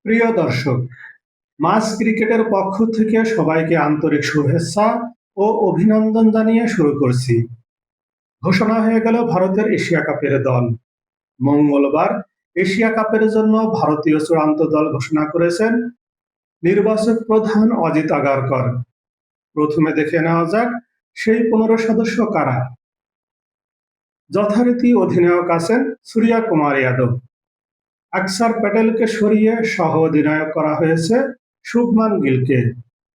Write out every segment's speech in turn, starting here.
প্রিয় দর্শক, মাস ক্রিকেটের পক্ষ থেকে সবাইকে আন্তরিক শুভেচ্ছা ও অভিনন্দন জানিয়ে শুরু করছি। ঘোষণা হয়ে গেল ভারতের এশিয়া কাপের দল। মঙ্গলবার এশিয়া কাপের জন্য ভারতীয় চূড়ান্ত দল ঘোষণা করেছেন নির্বাচক প্রধান অজিত আগারকর। প্রথমে দেখে নেওয়া যাক সেই 15 সদস্য কারা। যথারীতি অধিনায়ক আছেন সূর্যা কুমার যাদব। আকসার প্যাটেলকে সরিয়ে সহ অধিনায়ক করা হয়েছে শুভমান গিলকে।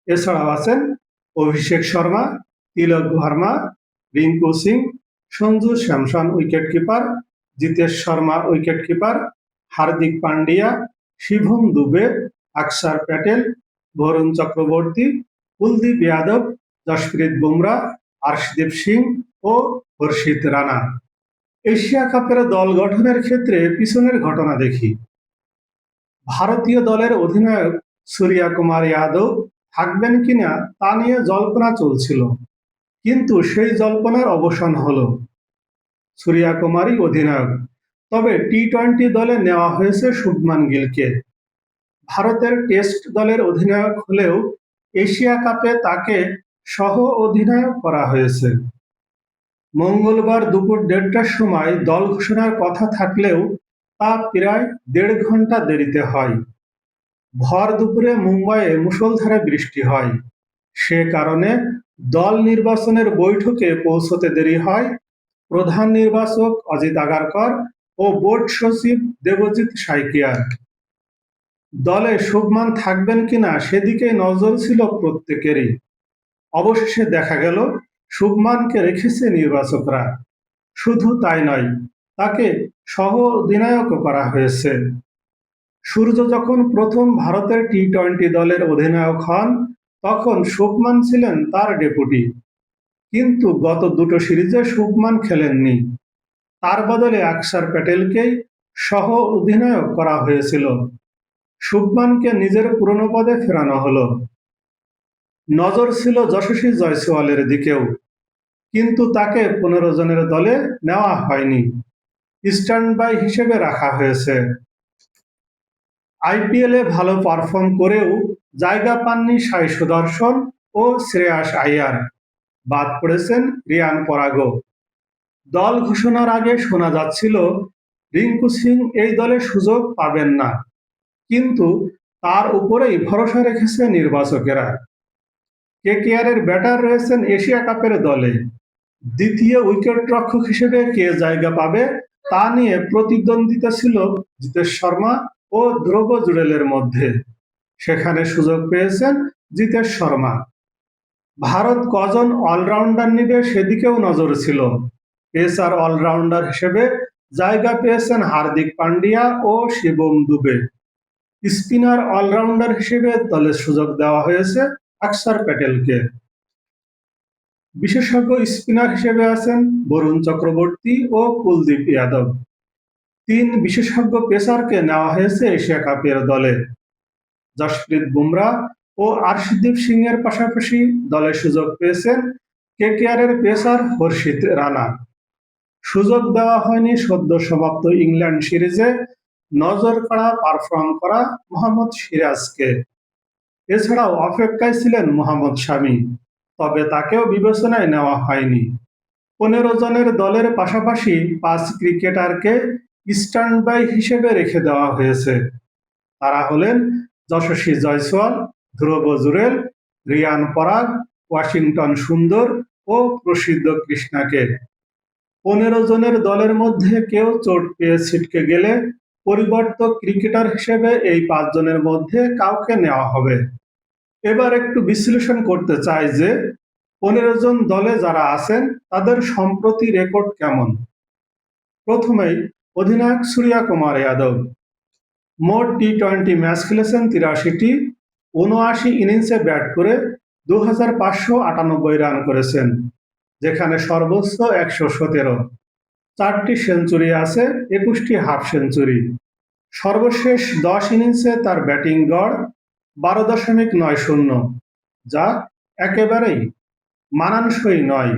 এছাড়াও আছেন Abhishek Sharma, Tilak Varma, Rinku Singh, Sanju Samson wicket keeper, Jitesh Sharma wicket keeper, Hardik Pandya, Shivam Dube, Axar Patel, Varun Chakravarthy, Kuldeep Yadav, Jasprit Bumrah, Arshdeep Singh ও হর্ষিত রানা। এশিয়া কাপের দল গঠনের ক্ষেত্রে পিছনের ঘটনা দেখি। ভারতীয় দলের অধিনায়ক সূর্যা কুমার যাদব থাকবেন কিনা তা নিয়ে জল্পনা চলছিল, কিন্তু সেই জল্পনার অবসান হলো। সূর্যা কুমারই অধিনায়ক, তবে টি-20 দলে নেওয়া হয়েছে শুভমান গিলকে। ভারতের টেস্ট দলের অধিনায়ক হলেও এশিয়া কাপে তাকে সহ অধিনায়ক করা হয়েছে। মঙ্গলবার দুপুর 1:30টার সময় দল ঘোষণার কথা থাকলেও তা প্রায় 1.5 ঘন্টা দেরিতে হয়। ভর দুপুরে মুম্বাইয়ে মুষলধারে বৃষ্টি হয়। সে কারণে দল নির্বাচনের বৈঠকে পৌঁছতে দেরি হয় প্রধান নির্বাচক অজিত আগারকর ও বোর্ড সচিব দেবজিৎ সাইকিয়ার। দলে শুভমান থাকবেন কিনা সেদিকে নজর ছিল প্রত্যেকেরই। অবশেষে দেখা গেল শুভমানকে রেখেছে নির্বাচকরা। শুধু তাই নয়, তাকে সহ অধিনায়কও করা হয়েছে। সূর্য যখন প্রথম ভারতের টি-20 দলের অধিনায়ক হন, তখন শুভমান ছিলেন তার ডেপুটি। কিন্তু গত দুটো সিরিজে শুভমান খেলেননি। তার বদলে আকসার প্যাটেলকেই সহ অধিনায়ক করা হয়েছিল। শুভমানকে নিজের পুরনো পদে ফেরানো হলো। নজর ছিল যশস্বী জয়সওয়ালের দিকেও, কিন্তু তাকে 15 জনের দলে নেওয়া হয়নি, স্ট্যান্ড বাই হিসেবে রাখা হয়েছে। আইপিএলে ভালো পারফর্ম করেও জায়গা পাননি সাই সুদর্শন ও শ্রেয়াস আইয়ার। বাদ পড়েছেন রিয়ান পরাগও। দল ঘোষণার আগে শোনা যাচ্ছিল রিঙ্কু সিং এই দলে সুযোগ পাবেন না, কিন্তু তার উপরেই ভরসা রেখেছে নির্বাচকেরা। কেকেআরের ব্যাটার রয়েছেন এশিয়া কাপের দলে। দ্বিতীয় উইকেটরক্ষক হিসেবে কে জায়গা পাবে তা নিয়ে প্রতিদ্বন্দ্বিতা ছিল জিতেশ শর্মা ও ধ্রুব জুড়েলের মধ্যে। সেখানে সুযোগ পেয়েছেন জিতেশ শর্মা। ভারত কজন অলরাউন্ডার নিবে সেদিকেও নজর ছিল। পেসার অলরাউন্ডার হিসেবে জায়গা পেয়েছেন হার্দিক পান্ডিয়া ও শিবম দুবে। স্পিনার অলরাউন্ডার হিসেবে দলে সুযোগ দেওয়া হয়েছে আকসার প্যাটেলকে। বিশেষজ্ঞ স্পিনার হিসেবে আছেন বরুণ চক্রবর্তী ও কুলদীপ যাদব। 3 বিশেষজ্ঞ পেসারকে নেওয়া হয়েছে এশিয়া কাপের দলে। জশপ্রীত বুমরা ও আর্শদীপ সিং এর পাশাপাশি দলে সুযোগ পেয়েছেন কেকেআরের পেসার হর্ষিত রানা। সুযোগ দেওয়া হয়নি সদ্য সমাপ্ত ইংল্যান্ড সিরিজে নজর কাড়া পারফর্ম করা মোহাম্মদ সিরাজকে। এছাড়াও অপেক্ষায় ছিলেন মোহাম্মদ শামি, তবে তাকেও বিবেচনায় নেওয়া হয়নি। 15 জনের দলের পাশাপাশি 5 ক্রিকেটারকে স্ট্যান্ড বাই হিসেবে রেখে দেওয়া হয়েছে। তারা হলেন যশস্বী জয়সওয়াল, ধ্রুব জুড়েল, রিয়ান পরাগ, ওয়াশিংটন সুন্দর ও প্রসিদ্ধ কৃষ্ণাকে। 15 জনের দলের মধ্যে কেউ চোট পেয়ে ছিটকে গেলে পরিবর্তক ক্রিকেটার হিসেবে এই 5 জনের মধ্যে কাউকে নেওয়া হবে। এবার একটু বিশ্লেষণ করতে চাই যে 15 জন দলে যারা আছেন তাদের সম্প্রতি রেকর্ড কেমন। প্রথমেই অধিনায়ক সূর্যা কুমার যাদব। মোট টি-20 ম্যাচ খেলেছেন 83টি, 79 ইনিংসে ব্যাট করে 2598 রান করেছেন, যেখানে সর্বোচ্চ 117। 4টি সেঞ্চুরি আছে, 21টি হাফ সেঞ্চুরি। সর্বশেষ 10 ইনিংসে তার ব্যাটিং গড় 12.90, যা একেবারেই মানানসই নয়।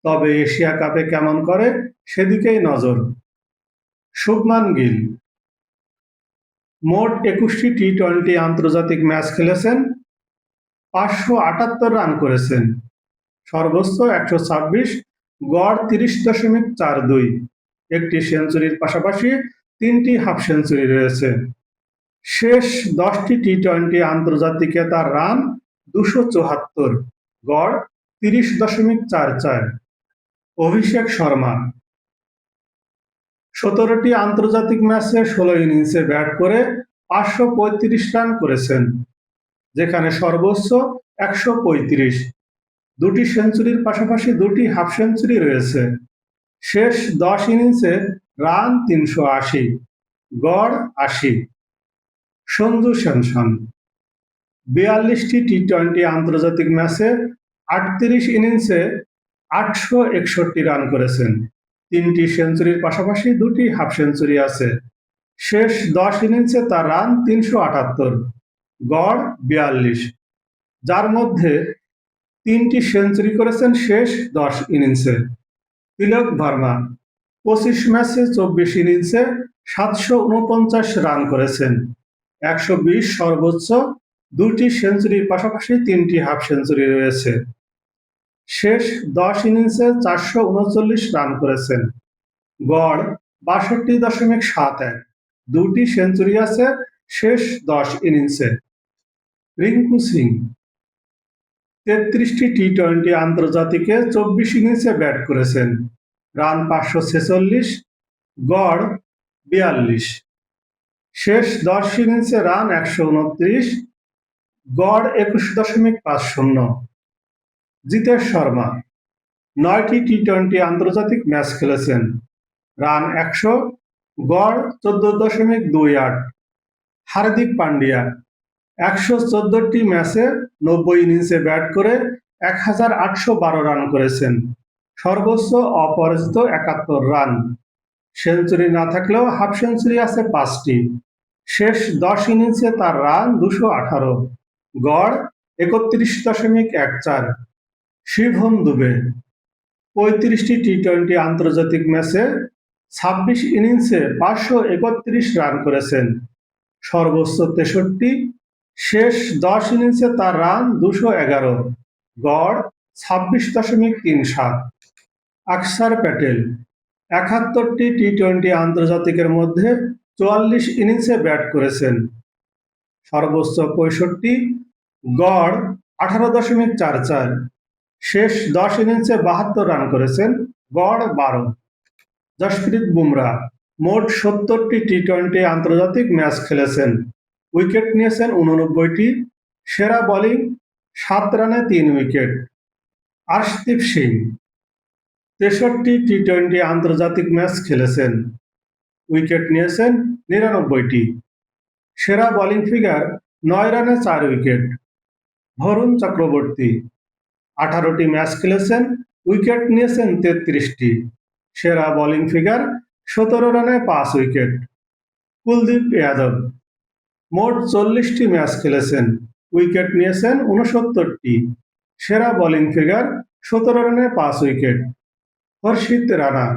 তবে এশিয়া কাপে কেমন করে সেদিকেই নজর। শুভমান গিল। মোট 21টি টি-20 আন্তর্জাতিক ম্যাচ খেলেছেন, 578 রান করেছেন, সর্বোচ্চ 126, গড় 30.42, একটি সেঞ্চুরির পাশাপাশি 3টি হাফ সেঞ্চুরি রয়েছে। শেষ 10টি টি-20 আন্তর্জাতিকে তার রান 274, গড় 30.44। অভিষেক শর্মা 17টি আন্তর্জাতিক ম্যাচে 16 ইনিংসে ব্যাট করে 535 রান করেছেন, যেখানে সর্বোচ্চ 135, দুটি সেঞ্চুরির পাশাপাশি 2টি হাফ সেঞ্চুরি রয়েছে। শেষ 10 ইনিংসে রান 380, গড় 80। সঞ্জু স্যামসন 42টি টি-20 আন্তর্জাতিক ম্যাচে 38 ইনিংসে 861 রান করেছেন, 3টি সেঞ্চুরির পাশাপাশি 2টি হাফ সেঞ্চুরি আছে। শেষ 10 ইনিংসে তার রান 378, গড় 42, যার মধ্যে 3টি সেঞ্চুরি করেছেন শেষ 10 ইনিংসে। তিলক ভার্মা 25 ম্যাচে 24 ইনিংসে 749 রান করেছেন, 120 সর্বোচ্চ, 2টি সেঞ্চুরির পাশাপাশি 3টি হাফ সেঞ্চুরি রয়েছে। শেষ 10 ইনিংসে 439 রান করেছেন, গড় 62.71, 2টি সেঞ্চুরি আছে শেষ 10 ইনিংসে। রিঙ্কু সিং 33টি টি-20 আন্তর্জাতিকে 24 ইনিংসে ব্যাট করেছেন, রান 546, গড় 42। শেষ 10 ইনিংসে রান 129, গড় 21.50। জিতেশ শর্মা 9টি টি-20 আন্তর্জাতিক ম্যাচ খেলেছেন, রান 100, গড় 14.28। হার্দিক পান্ডিয়া 114টি ম্যাচে 90 ইনিংসে ব্যাট করে 1812 রান করেছেন, সর্বোচ্চ অপরাজিত 71 রান। সেঞ্চুরি না থাকলেও হাফ সেঞ্চুরি আছে 5টি। শেষ 10 ইনিংসে তার রান 218, গড় 31.14। শিভম দুবে 35টি টি-20 আন্তর্জাতিক ম্যাচে 26 ইনিংসে 531 রান করেছেন, সর্বোচ্চ 63। শেষ 10 ইনিংসে তার রান 211, গড় 26.37। আকসার প্যাটেল 71টি টি-20 আন্তর্জাতিকের মধ্যে 44 ইনিংসে ব্যাট করেছেন, সর্বোচ্চ 65, গড় 18.44। শেষ 10 ইনিংসে 72 রান করেছেন, গড় 12। জশপ্রীত বুমরা মোট 70টি টি-20 আন্তর্জাতিক ম্যাচ খেলেছেন, উইকেট নিয়েছেন 89টি, সেরা বোলিং 7 রানে 3 উইকেট। আর্শদীপ সিং 63টি টি-20 আন্তর্জাতিক ম্যাচ খেলেছেন, উইকেট নিয়েছেন 99টি, সেরা বোলিং ফিগার 9 রানে 4 উইকেট। বরুণ চক্রবর্তী 18টি ম্যাচ খেলেছেন, উইকেট নিয়েছেন 33টি, সেরা বোলিং ফিগার 17 রানে 5 উইকেট। কুলদীপ যাদব মোট 40টি ম্যাচ খেলেছেন, উইকেট নিয়েছেন 69টি, সেরা বোলিং ফিগার 17 রানে 5 উইকেট। হর্ষিত রানা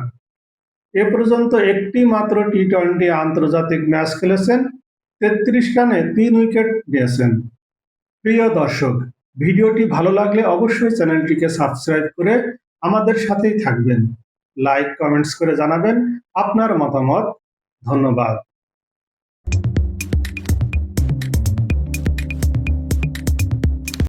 এ পর্যন্ত একটি মাত্র টি-20 আন্তর্জাতিক ম্যাচ খেলেছেন, 33 রানে 3 উইকেট নিয়েছেন। প্রিয় দর্শক, ভিডিওটি ভালো লাগলে অবশ্যই চ্যানেলটিকে সাবস্ক্রাইব করে আমাদের সাথেই থাকবেন। লাইক, কমেন্টস করে জানাবেন আপনার মতামত। ধন্যবাদ।